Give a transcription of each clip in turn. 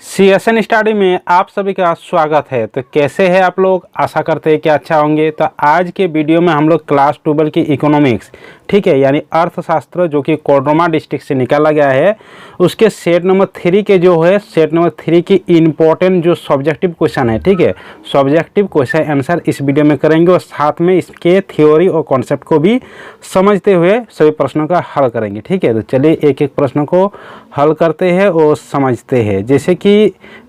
CSN study में आप सभी का स्वागत है। तो कैसे हैं आप लोग? आशा करते हैं कि अच्छा होंगे। तो आज के वीडियो में हम लोग क्लास 12 की इकोनॉमिक्स, ठीक है, यानी अर्थशास्त्र, जो कि कोडरमा डिस्ट्रिक्ट से निकाला गया है, उसके सेट नंबर 3 के जो है सेट नंबर 3 की इम्पोर्टेंट जो सब्जेक्टिव क्वेश्चन है, ठीक है, सब्जेक्टिव क्वेश्चन आंसर इस वीडियो में करेंगे और साथ में इसके थ्योरी और कॉन्सेप्ट को भी समझते हुए सभी प्रश्नों का हल करेंगे। ठीक है, तो चलिए एक एक प्रश्न को हल करते हैं और समझते हैं। जैसे कि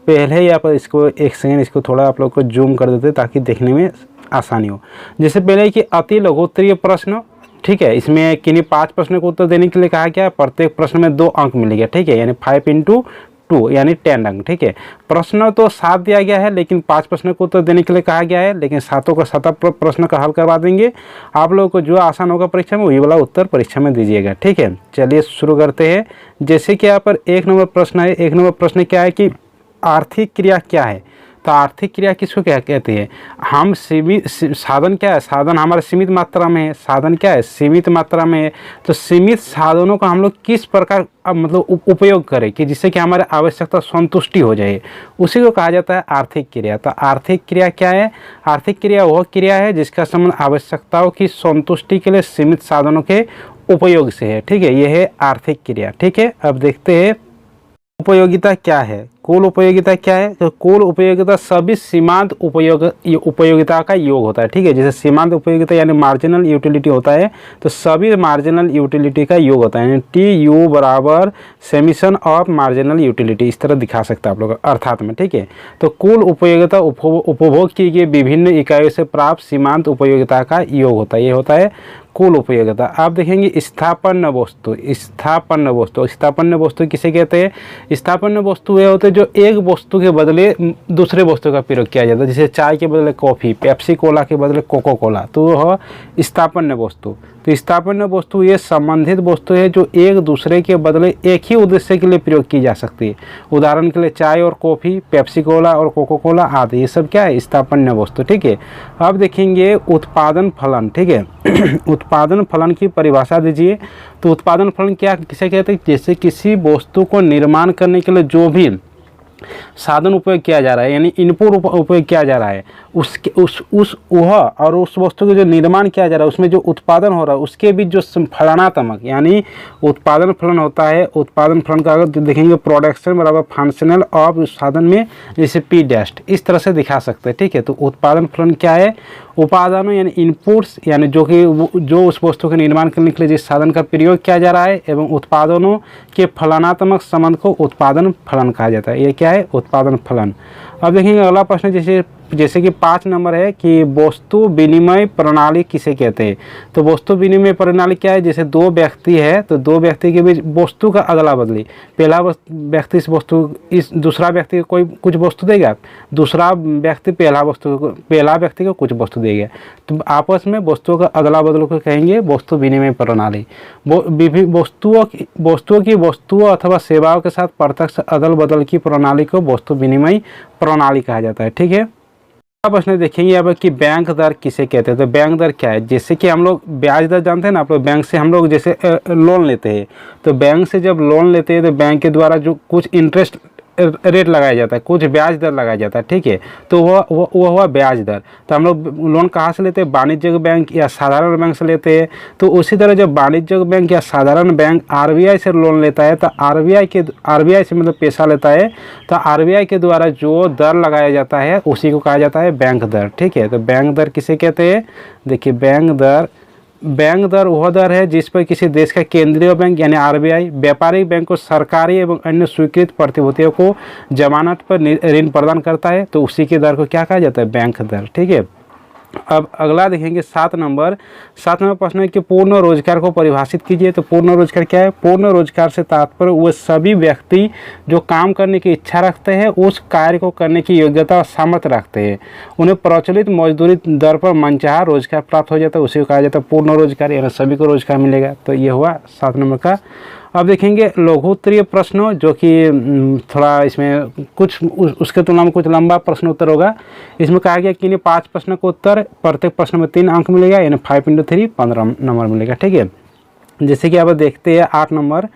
पहले ही आप इसको एक सेकंड इसको थोड़ा आप लोग को जूम कर देते ताकि देखने में आसानी हो। जैसे पहले कि अति लघुत्तरीय प्रश्न, ठीक है, इसमें किन्हीं 5 प्रश्नों को उत्तर देने के लिए कहा गया। प्रत्येक प्रश्न में 2 अंक मिलेंगे, ठीक है, यानी 5 × 2 यानी 10 अंक। ठीक है, प्रश्न तो 7 दिया गया है, लेकिन 5 प्रश्नों को उत्तर देने के लिए कहा गया है, लेकिन सातों का 7 प्रश्न का हल करवा देंगे। आप लोगों को जो आसान होगा परीक्षा में वही वाला उत्तर परीक्षा में दीजिएगा। ठीक है, चलिए शुरू करते हैं। जैसे कि यहाँ पर 1 नंबर प्रश्न है। 1 नंबर प्रश्न क्या है कि आर्थिक क्रिया क्या है? तो आर्थिक क्रिया किसको क्या कहते हैं? हम सीमित साधन क्या है? साधन हमारे सीमित मात्रा में है। साधन क्या है? सीमित मात्रा में है। तो सीमित साधनों का हम लोग किस प्रकार मतलब उपयोग करें कि जिससे कि हमारे आवश्यकता संतुष्टि हो जाए, उसी को कहा जाता है आर्थिक क्रिया। तो आर्थिक क्रिया क्या है? आर्थिक क्रिया वह क्रिया है जिसका संबंध आवश्यकताओं की संतुष्टि के लिए सीमित साधनों के उपयोग से है। ठीक है, यह है आर्थिक क्रिया। ठीक है, अब देखते हैं उपयोगिता क्या है। कुल उपयोगिता क्या है? तो कुल उपयोगिता सभी सीमांत उपयोगिता का योग होता है। ठीक है, जैसे सीमांत उपयोगिता यानी मार्जिनल यूटिलिटी होता है, तो सभी मार्जिनल यूटिलिटी का योग होता है, यानी TU बराबर समेशन ऑफ मार्जिनल यूटिलिटी, इस तरह दिखा सकते हैं आप लोग अर्थात में। ठीक है, तो कुल उपयोगिता उपभोग की गई विभिन्न इकाइयों से प्राप्त सीमांत उपयोगिता का योग होता है, ये होता है कुल उपयोगिता। आप देखेंगे स्थापन्न वस्तु। स्थापन्न वस्तु, स्थापन्न वस्तु किसे कहते हैं? स्थापन्न वस्तु वे होते हैं जो एक वस्तु के बदले दूसरे वस्तु का प्रयोग किया जाता है। जैसे चाय के बदले कॉफ़ी, पेप्सी कोला के बदले कोको कोला, तो वह स्थापन्न वस्तु। तो स्थापन्न वस्तु ये संबंधित वस्तु है जो एक दूसरे के बदले एक ही उद्देश्य के लिए प्रयोग की जा सकती है। उदाहरण के लिए चाय और कॉफ़ी, पेप्सी कोला और कोको कोला आदि, ये सब क्या है? स्थापन्न वस्तु। ठीक है, अब देखेंगे उत्पादन फलन। ठीक है, उत्पादन फलन की परिभाषा दीजिए। तो उत्पादन फलन क्या किसे कहते हैं? जैसे किसी वस्तु को निर्माण करने के लिए जो भी साधन उपयोग किया जा रहा है, यानी इनपुट उपयोग किया जा रहा है, उसके वह और उस वस्तु के जो निर्माण किया जा रहा है, उसमें जो उत्पादन हो रहा है, उसके बीच जो फलनात्मक यानी उत्पादन फलन होता है। उत्पादन फलन का अगर देखेंगे प्रोडक्शन बराबर फंक्शनल ऑफ उस साधन में, जैसे P डैश, इस तरह से दिखा सकते हैं। ठीक है, तो उत्पादन फलन क्या है? उपादानों यानी इनपुट्स, यानी जो उस वस्तु के निर्माण करने के लिए जिस साधन का प्रयोग किया जा रहा है, एवं उत्पादनों के फलनात्मक संबंध को उत्पादन फलन कहा जाता है। ये क्या है? उत्पादन फलन। अब देखेंगे अगला प्रश्न, जैसे कि 5 नंबर है कि वस्तु विनिमय प्रणाली किसे कहते हैं? तो वस्तु विनिमय प्रणाली क्या है? जैसे 2 व्यक्ति है, तो 2 व्यक्ति के बीच वस्तु का अदला बदली, पहला व्यक्ति इस दूसरा व्यक्ति को कोई कुछ वस्तु देगा, दूसरा व्यक्ति पहला व्यक्ति को कुछ वस्तु देगा, तो आपस में वस्तुओं का अदला बदल को कहेंगे वस्तु विनिमय प्रणाली। वस्तुओं की वस्तुओं अथवा सेवाओं के साथ प्रत्यक्ष अदल बदल की प्रणाली को वस्तु विनिमय प्रणाली कहा जाता है। ठीक है, अब प्रश्न देखेंगे अब कि बैंक दर किसे कहते हैं। तो बैंक दर क्या है? जैसे कि हम लोग ब्याज दर जानते हैं ना, आप लोग बैंक से हम लोग जैसे लोन लेते हैं, तो बैंक से जब लोन लेते हैं तो बैंक के द्वारा जो कुछ इंटरेस्ट रेट लगाया जाता है, कुछ ब्याज दर लगाया जाता है। ठीक है, तो वह हुआ ब्याज दर। तो हम लोग लोन कहाँ से लेते हैं? वाणिज्यिक बैंक या साधारण बैंक से लेते हैं। तो उसी तरह जब वाणिज्यिक बैंक या साधारण बैंक RBI से लोन लेता है, तो RBI से मतलब पैसा लेता है, तो RBI के द्वारा जो दर लगाया जाता है उसी को कहा जाता है बैंक दर। ठीक है, तो बैंक दर किसे कहते हैं? देखिए, बैंक दर वह दर है जिस पर किसी देश का केंद्रीय बैंक यानी RBI व्यापारिक बैंक को सरकारी एवं अन्य स्वीकृत प्रतिभूतियों को जमानत पर ऋण प्रदान करता है, तो उसी की दर को क्या कहा जाता है? बैंक दर। ठीक है, अब अगला देखेंगे 7 नंबर प्रश्न है कि पूर्ण रोजगार को परिभाषित कीजिए। तो पूर्ण रोजगार क्या है? पूर्ण रोजगार से तात्पर्य वो सभी व्यक्ति जो काम करने की इच्छा रखते हैं, उस कार्य को करने की योग्यता और सामर्थ्य रखते हैं, उन्हें प्रचलित मजदूरी दर पर मनचाहा रोजगार प्राप्त हो जाता है, उसी को कहा जाता है पूर्ण रोजगार, यानी सभी को रोजगार मिलेगा। तो ये हुआ 7 नंबर का। अब देखेंगे लघुत्तरीय प्रश्न, जो कि थोड़ा इसमें कुछ उसके तुलना में कुछ लंबा प्रश्न उत्तर होगा। इसमें कहा गया कि 5 प्रश्न का उत्तर, प्रत्येक प्रश्न में 3 अंक मिलेगा, यानी 5 × 3 15 नंबर मिलेगा। ठीक है, जैसे कि आप देखते हैं 8 नंबर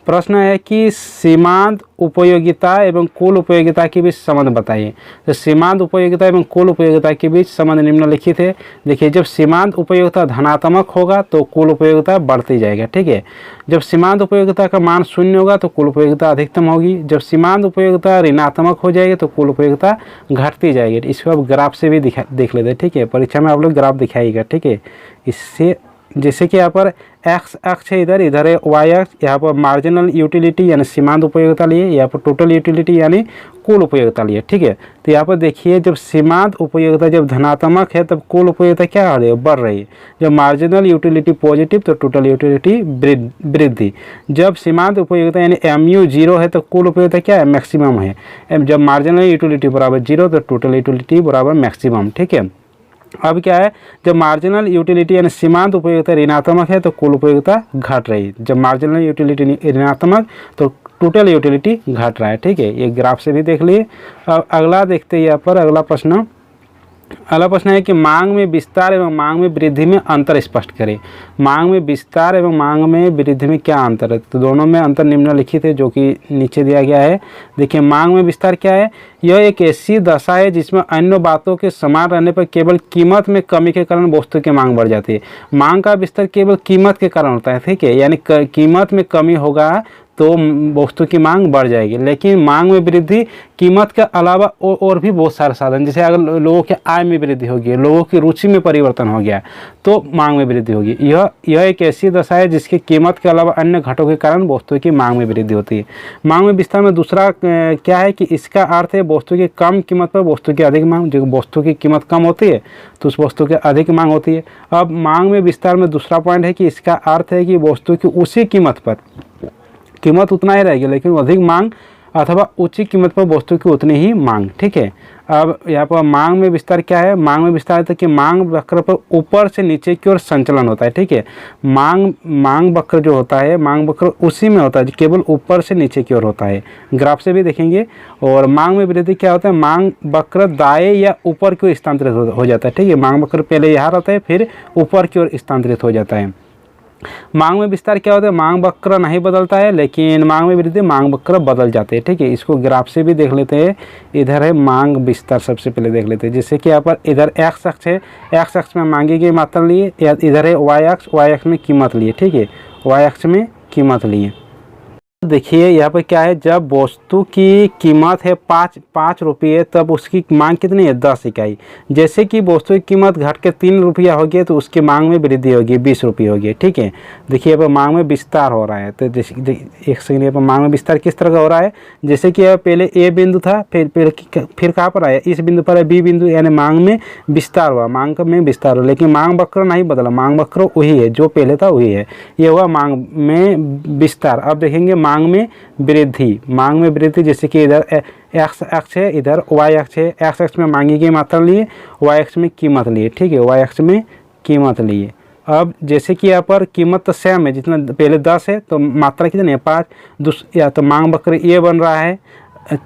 प्रश्न है कि सीमांत उपयोगिता एवं कुल उपयोगिता के बीच संबंध बताइए। तो सीमांत उपयोगिता एवं कुल उपयोगिता के बीच संबंध निम्नलिखित है। देखिए, जब सीमांत उपयोगिता धनात्मक होगा तो कुल उपयोगिता बढ़ती जाएगा, ठीक है। जब सीमांत उपयोगिता का मान 0 होगा तो कुल उपयोगिता अधिकतम होगी। जब सीमांत उपयोगिता ऋणात्मक हो जाएगी तो कुल उपयोगिता घटती जाएगी। इसको आप ग्राफ से भी देख लेते हैं, ठीक है। परीक्षा में आप लोग ग्राफ दिखाइएगा, ठीक है। इससे जैसे कि यहाँ पर एक्स अक्ष है, इधर है वाई अक्ष। यहाँ पर मार्जिनल यूटिलिटी यानी सीमांत उपयोगिता लिए, यहाँ पर टोटल यूटिलिटी यानी कुल उपयोगिता लिए, ठीक है। तो यहाँ पर देखिए, जब सीमांत उपयोगिता जब धनात्मक है तब कुल उपयोगिता क्या हो रही है, बढ़ रही है। जब मार्जिनल यूटिलिटी पॉजिटिव तो टोटल यूटिलिटी वृद्धि। जब सीमांत उपयोगिता यानी MU 0 है तो कुल उपयोगिता क्या है, मैक्सिमम है। जब मार्जिनल यूटिलिटी बराबर 0 तो टोटल यूटिलिटी बराबर मैक्सिमम, ठीक है। अब क्या है, जब मार्जिनल यूटिलिटी यानी सीमांत उपयोगिता ऋणात्मक है तो कुल उपयोगिता घट रही है। जब मार्जिनल यूटिलिटी ऋणात्मक तो टोटल यूटिलिटी घट रहा है, ठीक है। ये ग्राफ से भी देख लिए। अब अगला देखते हैं, यहाँ पर अगला प्रश्न है कि मांग में विस्तार एवं मांग में वृद्धि में अंतर स्पष्ट करें। मांग में विस्तार एवं मांग में वृद्धि में क्या अंतर है, तो दोनों में अंतर निम्नलिखित है, जो कि नीचे दिया गया है। देखिए, मांग में विस्तार क्या है, यह एक ऐसी दशा है जिसमें अन्य बातों के समान रहने पर केवल कीमत में कमी के कारण वस्तु की मांग बढ़ जाती है। मांग का विस्तार केवल कीमत के कारण होता है, ठीक है, यानी कीमत में कमी होगा तो वस्तु की मांग बढ़ जाएगी। लेकिन मांग में वृद्धि कीमत के अलावा और भी बहुत सारे साधन, जैसे अगर लोगों के आय में वृद्धि होगी, लोगों की रुचि में परिवर्तन हो गया तो मांग में वृद्धि होगी। यह एक ऐसी दशा है जिसकी कीमत के अलावा अन्य घटकों के कारण वस्तु की मांग में वृद्धि होती है। मांग में विस्तार में दूसरा क्या है कि इसका अर्थ है वस्तु की कम कीमत पर वस्तु की अधिक मांग। जो वस्तु की कीमत कम होती है तो उस वस्तु की अधिक मांग होती है। अब मांग में विस्तार में दूसरा पॉइंट है कि इसका अर्थ है कि वस्तु की उसी कीमत पर, कीमत उतना ही रहेगी लेकिन अधिक मांग अथवा उच्च कीमत पर वस्तु की उतनी ही मांग, ठीक है। अब यहाँ पर मांग में विस्तार क्या है, मांग में विस्तार है कि मांग वक्र पर ऊपर से नीचे की ओर संचलन होता है, ठीक है। मांग वक्र जो होता है, मांग वक्र उसी में होता है जो केवल ऊपर से नीचे की ओर होता है। ग्राफ से भी देखेंगे। और मांग में वृद्धि क्या होता है, मांग वक्र दाएं या ऊपर की ओर स्थानांतरित हो जाता है, ठीक है। मांग वक्र पहले यहाँ रहता है फिर ऊपर की ओर स्थानांतरित हो जाता है। मांग में विस्तार क्या होता है, मांग वक्र नहीं बदलता है लेकिन मांग में वृद्धि मांग वक्र बदल जाते हैं, ठीक है। इसको ग्राफ से भी देख लेते हैं। इधर है मांग विस्तार, सबसे पहले देख लेते हैं। जैसे कि यहाँ पर इधर एक्स अक्ष है, एक्स अक्ष में मांगी गई मात्रा लिए, इधर है वाई अक्ष में कीमत लिए, ठीक है। वाई अक्ष में कीमत लिए। देखिए यहाँ पर क्या है, जब वस्तु की कीमत है 5 रुपये तब उसकी मांग कितनी है, 10 इकाई। जैसे कि वस्तु की कीमत घट के 3 रुपया हो गया तो उसकी मांग में वृद्धि होगी, 20 रुपये होगी, ठीक है। देखिए यहाँ पर मांग में विस्तार हो रहा है। तो एक सेकंड, यहाँ पर मांग में विस्तार किस तरह का हो रहा है, जैसे कि पहले ए बिंदु था, फिर कहाँ पर आया, इस बिंदु पर है बी बिंदु, यानी मांग में विस्तार हुआ, मांग में विस्तार हुआ। लेकिन मांग वक्र नहीं बदला, मांग वक्र वही है जो पहले था वही है। ये हुआ मांग में विस्तार। अब देखेंगे मांग में वृद्धि। मांग में वृद्धि जैसे कि इधर एक्स अक्ष है, इधर वाई अक्ष है। एक्स अक्ष में मांगी गई मात्रा लिए, वाई अक्ष में कीमत लिए, ठीक है। वाई अक्ष में कीमत लिए। अब जैसे कि यहाँ पर कीमत तो सेम है, जितना पहले 10 है तो मात्रा कितनी है 5, या तो मांग वक्र ये बन रहा है,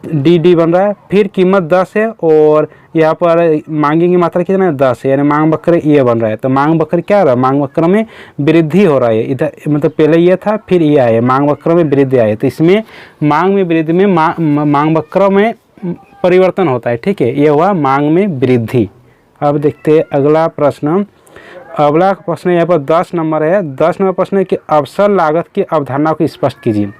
डी बन रहा है, फिर कीमत 10 है और यहाँ पर मांगी की मात्रा कितना है 10 है, यानी मांग वक्र ये बन रहा है। तो मांग वक्र क्या हो रहा है, मांग वक्र में वृद्धि हो रहा है। इधर मतलब पहले ये था फिर ये आया, मांग वक्र में वृद्धि आई। तो इसमें मांग में वृद्धि में मांग वक्र में परिवर्तन होता है, ठीक है। ये हुआ मांग में वृद्धि। अब देखते हैं अगला प्रश्न। अगला प्रश्न यहाँ पर 10 नंबर है। 10 नंबर प्रश्न है कि अवसर लागत की अवधारणा को स्पष्ट कीजिए।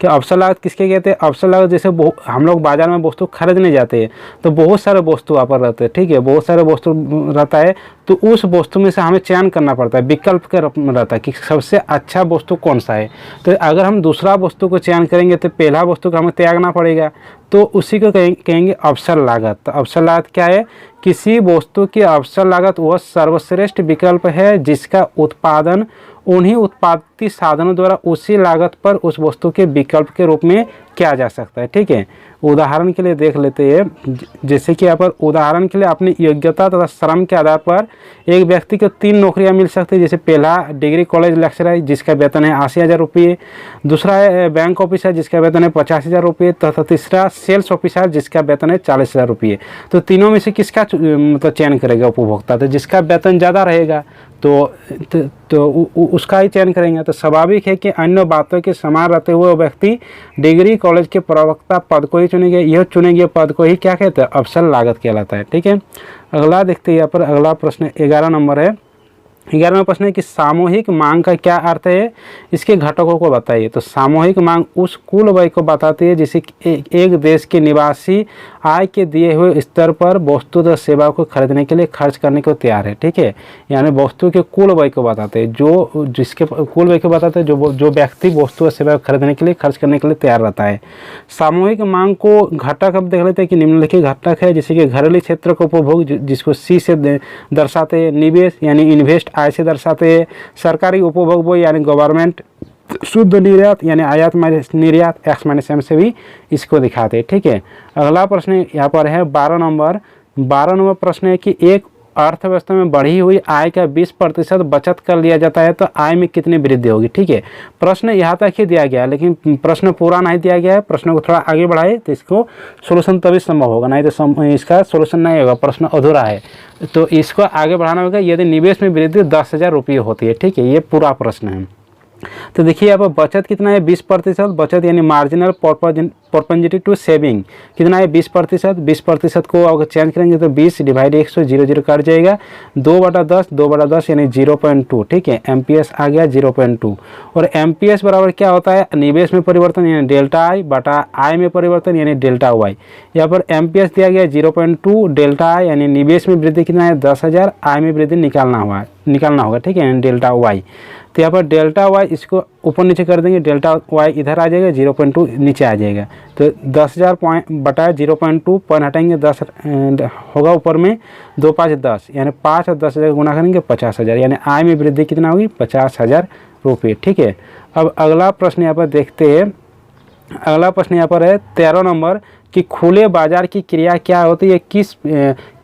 कि अवसर लागत किसके कहते हैं, अवसर लागत जैसे हम लोग बाजार में वस्तु खरीदने जाते हैं तो बहुत सारे वस्तु वहाँ पर रहते हैं, ठीक है। बहुत सारे वस्तु रहता है तो उस वस्तु में से हमें चयन करना पड़ता है, विकल्प के रूप में रहता है कि सबसे अच्छा वस्तु कौन सा है। तो अगर हम दूसरा वस्तु को चयन करेंगे तो पहला वस्तु को हमें त्यागना पड़ेगा, तो उसी को कहेंगे अवसर लागत। तो अवसर लागत क्या है, किसी वस्तु की अवसर लागत वह सर्वश्रेष्ठ विकल्प है जिसका उत्पादन उन्हीं उत्पादित साधनों द्वारा उसी लागत पर उस वस्तु के विकल्प के रूप में किया जा सकता है। ठीक है, उदाहरण के लिए देख लेते हैं। जैसे कि यहाँ पर उदाहरण के लिए अपनी योग्यता तथा श्रम के आधार पर एक व्यक्ति को 3 नौकरियां मिल सकती है। जैसे पहला डिग्री कॉलेज लेक्चरर जिसका वेतन है 80,000 रुपये, दूसरा है बैंक ऑफिसर जिसका वेतन है 50,000 रुपये, तथा तीसरा सेल्स ऑफिसर जिसका वेतन है 40,000 रुपये। तो तीनों में से किसका मतलब चयन करेगा उपभोक्ता? तो जिसका वेतन ज़्यादा रहेगा तो उसका ही चयन करेंगे। तो स्वाभाविक है कि अन्य बातों के समान रहते हुए व्यक्ति डिग्री कॉलेज के प्रवक्ता पद को ही चुनेंगे। यह चुने गए पद को ही क्या कहते हैं? अवसर लागत कहलाता है। ठीक है, अगला देखते हैं। यहाँ पर अगला प्रश्न 11 नंबर है। 11वां प्रश्न है कि सामूहिक मांग का क्या अर्थ है, इसके घटकों को बताइए। तो सामूहिक मांग उस कुल व्यय को बताती है जिसे एक देश के निवासी आय के दिए हुए स्तर पर वस्तु तथा सेवा को खरीदने के लिए खर्च करने को तैयार है। ठीक है, यानी वस्तु के कुल व्यय को बताते हैं, जो जिसके कुल व्यय को बताते हैं जो व्यक्ति वस्तु और सेवा को खरीदने के लिए खर्च करने के लिए तैयार रहता है। सामूहिक मांग को घटक अब देख लेते हैं कि निम्नलिखित घटक है, जैसे कि घरेलू क्षेत्र का उपभोग जिसको सी से दर्शाते हैं, निवेश यानी इन्वेस्ट आय से दर्शाते हैं, सरकारी उपभोग यानी गवर्नमेंट, शुद्ध निर्यात यानी आयात माइनस निर्यात एक्स माइनस एम से भी इसको दिखाते हैं। ठीक है, अगला प्रश्न यहाँ पर है 12 नंबर। 12 नंबर प्रश्न है कि एक अर्थव्यवस्था में बढ़ी हुई आय का 20% बचत कर लिया जाता है तो आय में कितनी वृद्धि होगी। ठीक है, प्रश्न यहाँ तक ही दिया गया है, लेकिन प्रश्न पूरा नहीं दिया गया है। प्रश्न को थोड़ा आगे बढ़ाए तो इसको सोल्यूशन तभी संभव होगा, नहीं तो इसका सोल्यूशन नहीं होगा, प्रश्न अधूरा है। तो इसको आगे बढ़ाना होगा यदि निवेश में वृद्धि 10,000 रुपये होती है। ठीक है, ये पूरा प्रश्न है। तो देखिए यहाँ पर बचत कितना है? 20% बचत यानी मार्जिनल परपेंडिकुलर टू सेविंग कितना है? 20%। 20% को अगर चेंज करेंगे तो 20 डिवाइड 100 0 कट जाएगा। 2/10 यानी 0.2। ठीक है, एमपीएस आ गया 0.2। और एमपीएस बराबर क्या होता है? निवेश में परिवर्तन यानी डेल्टा आई बटा आय में परिवर्तन यानी डेल्टा वाई। यहाँ पर एमपीएस दिया गया 0.2, डेल्टा आई यानी निवेश में वृद्धि कितना है? 10,000, आय में वृद्धि निकालना होगा। ठीक है, डेल्टा वाई। तो यहाँ पर डेल्टा वाई इसको ऊपर नीचे कर देंगे, डेल्टा वाई इधर आ जाएगा, 0.2 नीचे आ जाएगा। तो 10,000 पॉइंट बटा 0.2 पॉइंट हटाएंगे 10 होगा ऊपर में, 2 5 10 यानी 5 और 10,000 गुना करेंगे 50,000 यानी आय में वृद्धि कितना होगी? 50,000 रुपये। ठीक है, अब अगला प्रश्न यहाँ पर देखते हैं। अगला प्रश्न यहाँ पर है 13 नंबर कि खुले बाजार की क्रिया क्या होती है,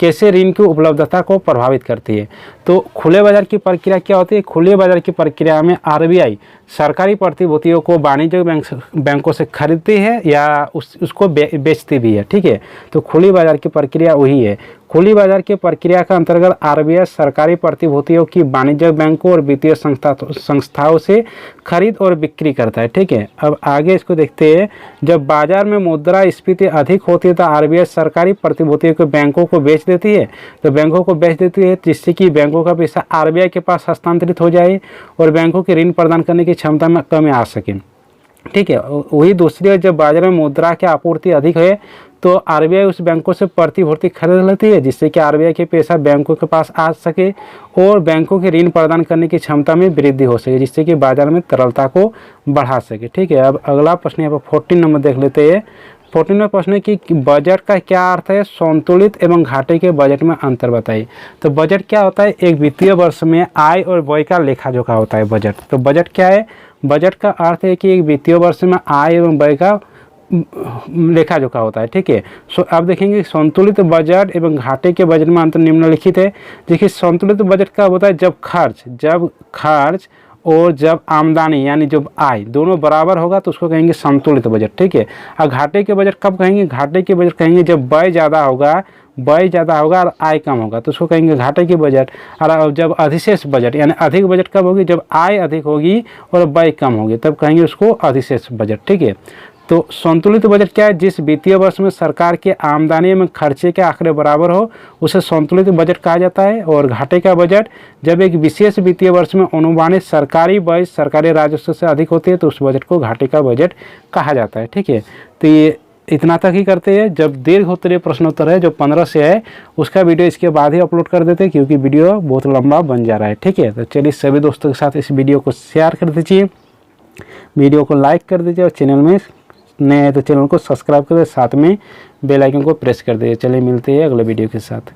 कैसे ऋण की उपलब्धता को प्रभावित करती है। तो खुले बाजार की प्रक्रिया क्या होती है? खुले बाजार की प्रक्रिया में आरबीआई सरकारी प्रतिभूतियों को वाणिज्यिक बैंकों से खरीदती है या उसको बेचती भी है। ठीक है, तो खुली बाजार की प्रक्रिया वही है। खुली बाजार की प्रक्रिया का अंतर्गत आरबीआई सरकारी प्रतिभूतियों की वाणिज्यिक बैंकों और वित्तीय संस्थाओं से खरीद और बिक्री करता है। ठीक है, अब आगे इसको देखते हैं। जब बाजार में मुद्रास्फीति अधिक होती है तो आरबीआई सरकारी प्रतिभूतियों को बैंकों को बेच देती है। तो बैंकों को बेच देती है जिससे कि बैंकों का पैसा आरबीआई के पास हस्तांतरित हो जाए और बैंकों की ऋण प्रदान करने की क्षमता में कमी आ सके। ठीक है, वही दूसरी ओर जब बाजार में मुद्रा की आपूर्ति अधिक है तो आरबीआई उस बैंकों से प्रतिभूति खरीद लेती है जिससे कि आरबीआई के पैसा बैंकों के पास आ सके और बैंकों के ऋण प्रदान करने की क्षमता में वृद्धि हो सके, जिससे कि बाजार में तरलता को बढ़ा सके। ठीक है, अब अगला प्रश्न यहाँ पर 14 नंबर देख लेते हैं। 14वां प्रश्न है कि बजट का क्या अर्थ है? संतुलित एवं घाटे के बजट में अंतर बताइए। तो बजट क्या होता है? एक वित्तीय वर्ष में आय और व्यय का लेखा जोखा होता है बजट। तो बजट क्या है? बजट का अर्थ है कि एक वित्तीय वर्ष में आय एवं व्यय का लेखा जोखा होता है। ठीक है, सो आप देखेंगे संतुलित बजट एवं घाटे के बजट में अंतर निम्नलिखित है। देखिए संतुलित बजट का होता है जब खर्च और जब आमदनी यानी जब आय दोनों बराबर होगा तो उसको कहेंगे संतुलित बजट। ठीक है, और घाटे के बजट कब कहेंगे? घाटे के बजट कहेंगे जब व्यय ज़्यादा होगा और आय कम होगा तो उसको कहेंगे घाटे की बजट। और जब अधिशेष बजट यानी अधिक बजट कब होगी? जब आय अधिक होगी और व्यय कम होगी तब कहेंगे उसको अधिशेष बजट। ठीक है, तो संतुलित बजट क्या है? जिस वित्तीय वर्ष में सरकार के आमदनी में खर्चे के आंकड़े बराबर हो उसे संतुलित बजट कहा जाता है। और घाटे का बजट जब एक विशेष वित्तीय वर्ष में अनुमानित सरकारी व्यय सरकारी राजस्व से अधिक होते हैं तो उस बजट को घाटे का बजट कहा जाता है। ठीक है, तो ये इतना तक ही करते हैं। जब दीर्घ उत्तरीय प्रश्नोत्तर है जो 15 से है उसका वीडियो इसके बाद ही अपलोड कर देते हैं क्योंकि वीडियो बहुत लंबा बन जा रहा है। ठीक है, तो चलिए सभी दोस्तों के साथ इस वीडियो को शेयर कर दीजिए, वीडियो को लाइक कर दीजिए और चैनल में नए हैं तो चैनल को सब्सक्राइब कर दे, साथ में बेल आइकन को प्रेस कर दीजिए। चलिए मिलते हैं अगले वीडियो के साथ।